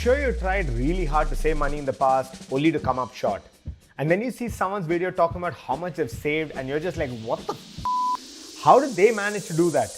sure you tried really hard to save money in the past only to come up short. And then you see someone's video talking about how much they've saved and you're just like, what the f***? How did they manage to do that?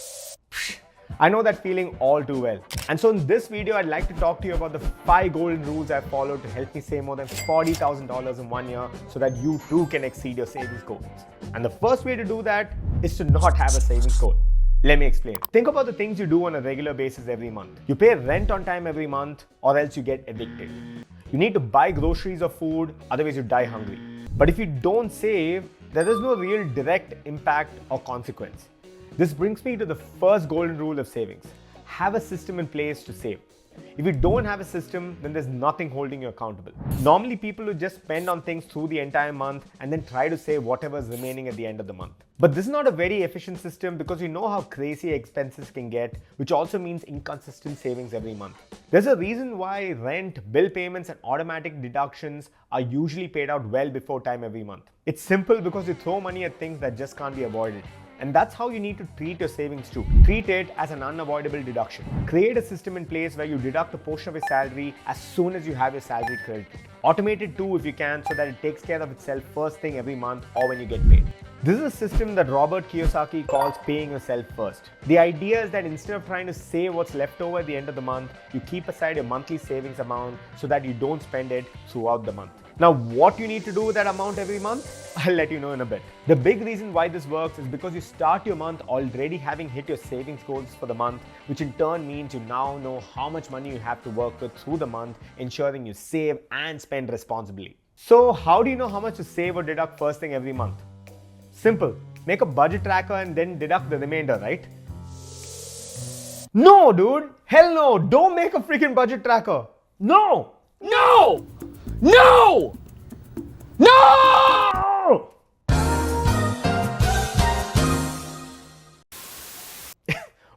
I know that feeling all too well. And so in this video, I'd like to talk to you about the 5 golden rules I've followed to help me save more than $40,000 in 1 year so that you too can exceed your savings goals. And the first way to do that is to not have a savings goal. Let me explain. Think about the things you do on a regular basis every month. You pay rent on time every month or else you get evicted. You need to buy groceries or food, otherwise you die hungry. But if you don't save, there is no real direct impact or consequence. This brings me to the first golden rule of savings. Have a system in place to save. If you don't have a system, then there's nothing holding you accountable. Normally, people will just spend on things through the entire month and then try to save whatever is remaining at the end of the month. But this is not a very efficient system because you know how crazy expenses can get, which also means inconsistent savings every month. There's a reason why rent, bill payments, and automatic deductions are usually paid out well before time every month. It's simple because you throw money at things that just can't be avoided. And that's how you need to treat your savings too. Treat it as an unavoidable deduction. Create a system in place where you deduct a portion of your salary as soon as you have your salary credited. Automate it too if you can so that it takes care of itself first thing every month or when you get paid. This is a system that Robert Kiyosaki calls paying yourself first. The idea is that instead of trying to save what's left over at the end of the month, you keep aside your monthly savings amount so that you don't spend it throughout the month. Now, what you need to do with that amount every month, I'll let you know in a bit. The big reason why this works is because you start your month already having hit your savings goals for the month, which in turn means you now know how much money you have to work with through the month, ensuring you save and spend responsibly. So, how do you know how much to save or deduct first thing every month? Simple. Make a budget tracker and then deduct the remainder, right? No, dude. Hell no. Don't make a freaking budget tracker. No. No! No! No!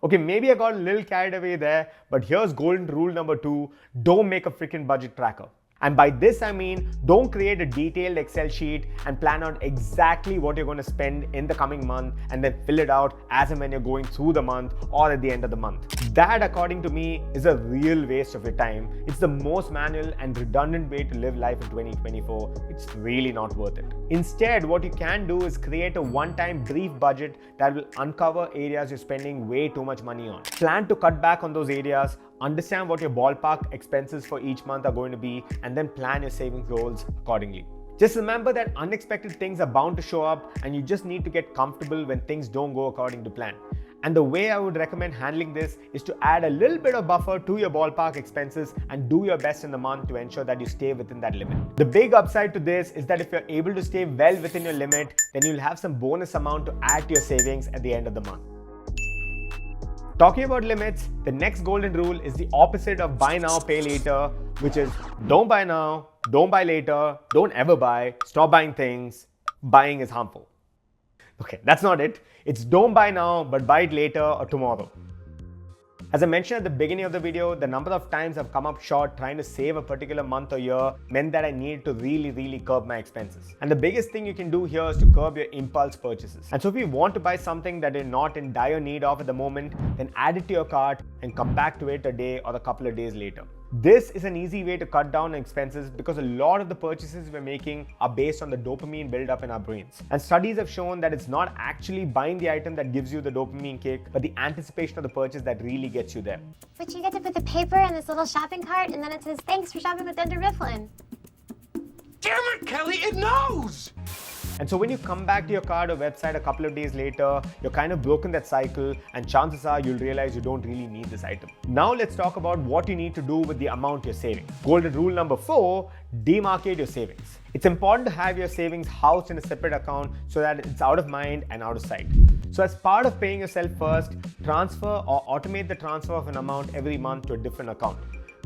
Okay, maybe I got a little carried away there, but here's golden rule number 2. Don't make a freaking budget tracker. And by this I mean, don't create a detailed Excel sheet and plan out exactly what you're going to spend in the coming month and then fill it out as and when you're going through the month or at the end of the month. That, according to me, is a real waste of your time. It's the most manual and redundant way to live life in 2024. It's really not worth it. Instead, what you can do is create a one-time brief budget that will uncover areas you're spending way too much money on. Plan to cut back on those areas, understand what your ballpark expenses for each month are going to be, and then plan your savings goals accordingly. Just remember that unexpected things are bound to show up and you just need to get comfortable when things don't go according to plan. And the way I would recommend handling this is to add a little bit of buffer to your ballpark expenses and do your best in the month to ensure that you stay within that limit. The big upside to this is that if you're able to stay well within your limit, then you'll have some bonus amount to add to your savings at the end of the month. Talking about limits, the next golden rule is the opposite of buy now, pay later, which is don't buy now, don't buy later, don't ever buy, stop buying things, buying is harmful. Okay, that's not it. It's don't buy now, but buy it later or tomorrow. As I mentioned at the beginning of the video, the number of times I've come up short trying to save a particular month or year meant that I needed to really curb my expenses. And the biggest thing you can do here is to curb your impulse purchases. And so if you want to buy something that you're not in dire need of at the moment, then add it to your cart and come back to it a day or a couple of days later. This is an easy way to cut down on expenses because a lot of the purchases we're making are based on the dopamine buildup in our brains. And studies have shown that it's not actually buying the item that gives you the dopamine kick, but the anticipation of the purchase that really gets you there. But you get to put the paper in this little shopping cart and then it says, thanks for shopping with Dunder Mifflin. Damn it, Kelly, it knows! And so when you come back to your cart or website a couple of days later, you're kind of broken that cycle and chances are you'll realize you don't really need this item. Now let's talk about what you need to do with the amount you're saving. Golden rule number 4, demarcate your savings. It's important to have your savings housed in a separate account so that it's out of mind and out of sight. So as part of paying yourself first, transfer or automate the transfer of an amount every month to a different account.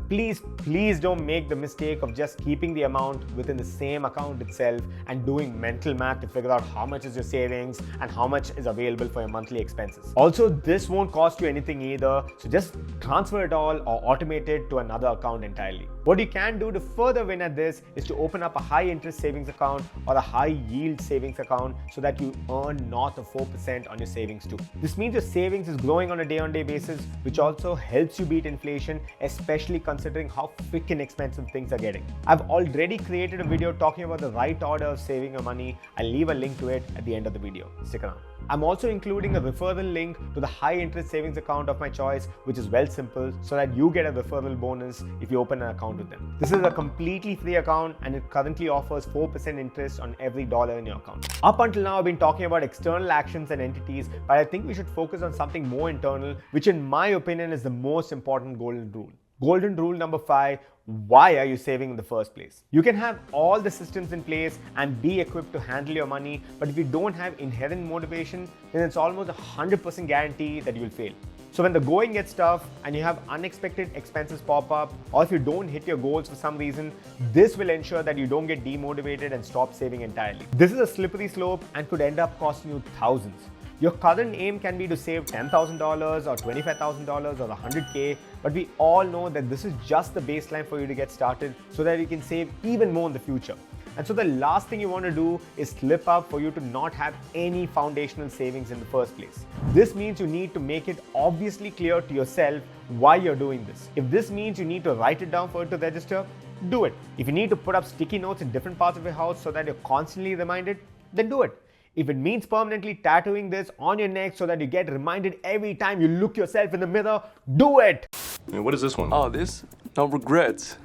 Please don't make the mistake of just keeping the amount within the same account itself and doing mental math to figure out how much is your savings and how much is available for your monthly expenses. Also, this won't cost you anything either, so just transfer it all or automate it to another account entirely. What you can do to further win at this is to open up a high interest savings account or a high yield savings account so that you earn north of 4% on your savings too. This means your savings is growing on a day-on-day basis, which also helps you beat inflation, especially considering considering how freaking expensive things are getting. I've already created a video talking about the right order of saving your money. I'll leave a link to it at the end of the video. Stick around. I'm also including a referral link to the high interest savings account of my choice, which is simple, so that you get a referral bonus if you open an account with them. This is a completely free account and it currently offers 4% interest on every dollar in your account. Up until now, I've been talking about external actions and entities, but I think we should focus on something more internal, which in my opinion is the most important golden rule. Golden rule number 5, why are you saving in the first place? You can have all the systems in place and be equipped to handle your money, but if you don't have inherent motivation, then it's almost 100% guarantee that you'll fail. So when the going gets tough and you have unexpected expenses pop up, or if you don't hit your goals for some reason, this will ensure that you don't get demotivated and stop saving entirely. This is a slippery slope and could end up costing you thousands. Your current aim can be to save $10,000 or $25,000 or $100K, but we all know that this is just the baseline for you to get started so that you can save even more in the future. And so the last thing you want to do is slip up for you to not have any foundational savings in the first place. This means you need to make it obviously clear to yourself why you're doing this. If this means you need to write it down for it to register, do it. If you need to put up sticky notes in different parts of your house so that you're constantly reminded, then do it. If it means permanently tattooing this on your neck so that you get reminded every time you look yourself in the mirror, do it! And what is this one? Oh, this? No regrets.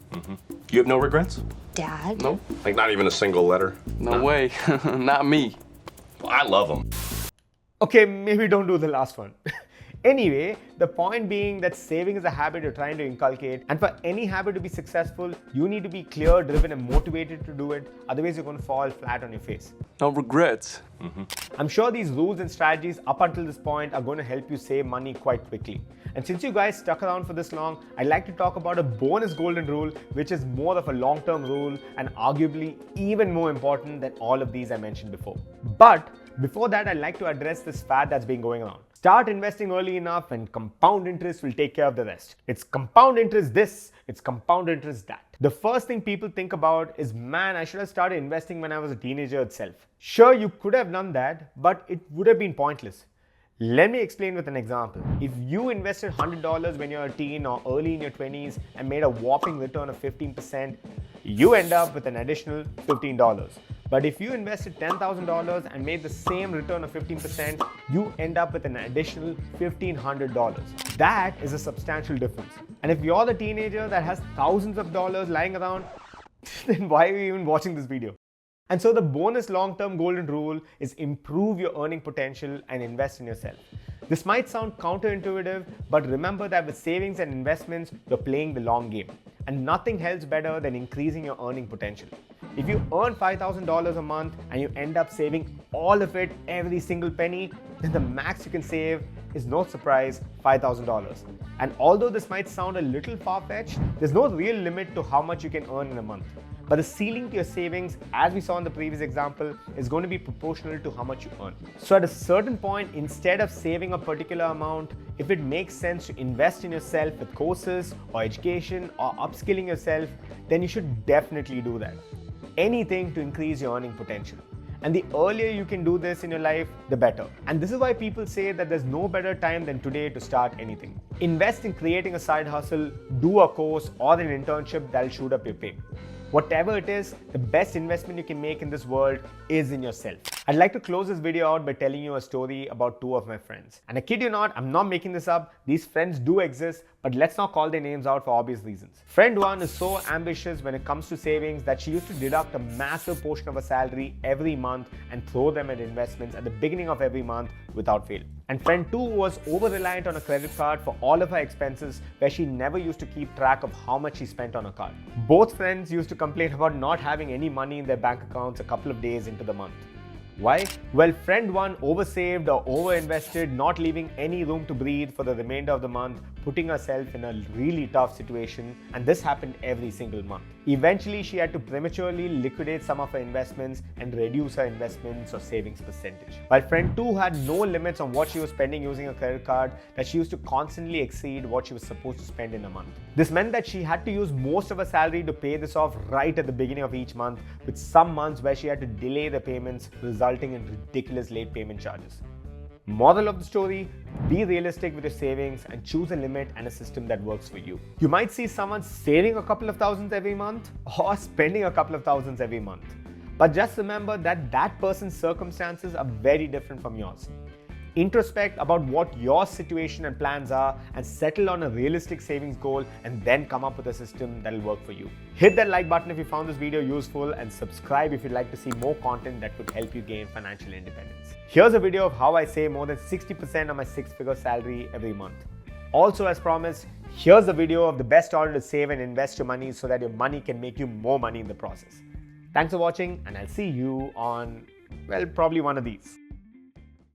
You have no regrets? Dad? No? Like not even a single letter? No way. Not me. Well, I love them. Okay, maybe don't do the last one. Anyway, the point being that saving is a habit you're trying to inculcate, and for any habit to be successful, you need to be clear, driven, and motivated to do it. Otherwise, you're going to fall flat on your face. No regrets. I'm sure these rules and strategies up until this point are going to help you save money quite quickly. And since you guys stuck around for this long, I'd like to talk about a bonus golden rule, which is more of a long-term rule and arguably even more important than all of these I mentioned before. But before that, I'd like to address this fad that's been going around. Start investing early enough and compound interest will take care of the rest. It's compound interest this, it's compound interest that. The first thing people think about is, man, I should have started investing when I was a teenager itself. Sure, you could have done that, but it would have been pointless. Let me explain with an example. If you invested $100 when you're a teen or early in your 20s and made a whopping return of 15%, you end up with an additional $15. But if you invested $10,000 and made the same return of 15%, you end up with an additional $1,500. That is a substantial difference. And if you're the teenager that has thousands of dollars lying around, then why are you even watching this video? And so the bonus long-term golden rule is improve your earning potential and invest in yourself. This might sound counterintuitive, but remember that with savings and investments, you're playing the long game. And nothing helps better than increasing your earning potential. If you earn $5,000 a month and you end up saving all of it, every single penny, then the max you can save is, no surprise, $5,000. And although this might sound a little far-fetched, there's no real limit to how much you can earn in a month. But the ceiling to your savings, as we saw in the previous example, is going to be proportional to how much you earn. So at a certain point, instead of saving a particular amount, if it makes sense to invest in yourself with courses or education or upskilling yourself, then you should definitely do that. Anything to increase your earning potential. And the earlier you can do this in your life, the better. And this is why people say that there's no better time than today to start anything. Invest in creating a side hustle, do a course or an internship that'll shoot up your pay. Whatever it is, the best investment you can make in this world is in yourself. I'd like to close this video out by telling you a story about two of my friends. And I kid you not, I'm not making this up. These friends do exist, but let's not call their names out for obvious reasons. Friend 1 is so ambitious when it comes to savings that she used to deduct a massive portion of her salary every month and throw them at investments at the beginning of every month without fail. And friend 2 was over-reliant on a credit card for all of her expenses, where she never used to keep track of how much she spent on a card. Both friends used to complain about not having any money in their bank accounts a couple of days into the month. Why? Well, friend 1 oversaved or overinvested, not leaving any room to breathe for the remainder of the month, putting herself in a really tough situation, and this happened every single month. Eventually, she had to prematurely liquidate some of her investments and reduce her investments or savings percentage. While friend 2 had no limits on what she was spending using a credit card, that she used to constantly exceed what she was supposed to spend in a month. This meant that she had to use most of her salary to pay this off right at the beginning of each month, with some months where she had to delay the payments, resulting in ridiculous late payment charges. Moral of the story, be realistic with your savings and choose a limit and a system that works for you. You might see someone saving a couple of thousands every month or spending a couple of thousands every month. But just remember that that person's circumstances are very different from yours. Introspect about what your situation and plans are and settle on a realistic savings goal and then come up with a system that will work for you. Hit that like button if you found this video useful and subscribe if you'd like to see more content that could help you gain financial independence. Here's a video of how I save more than 60% of my six-figure salary every month. Also, as promised, here's a video of the best order to save and invest your money so that your money can make you more money in the process. Thanks for watching and I'll see you on, well, probably one of these.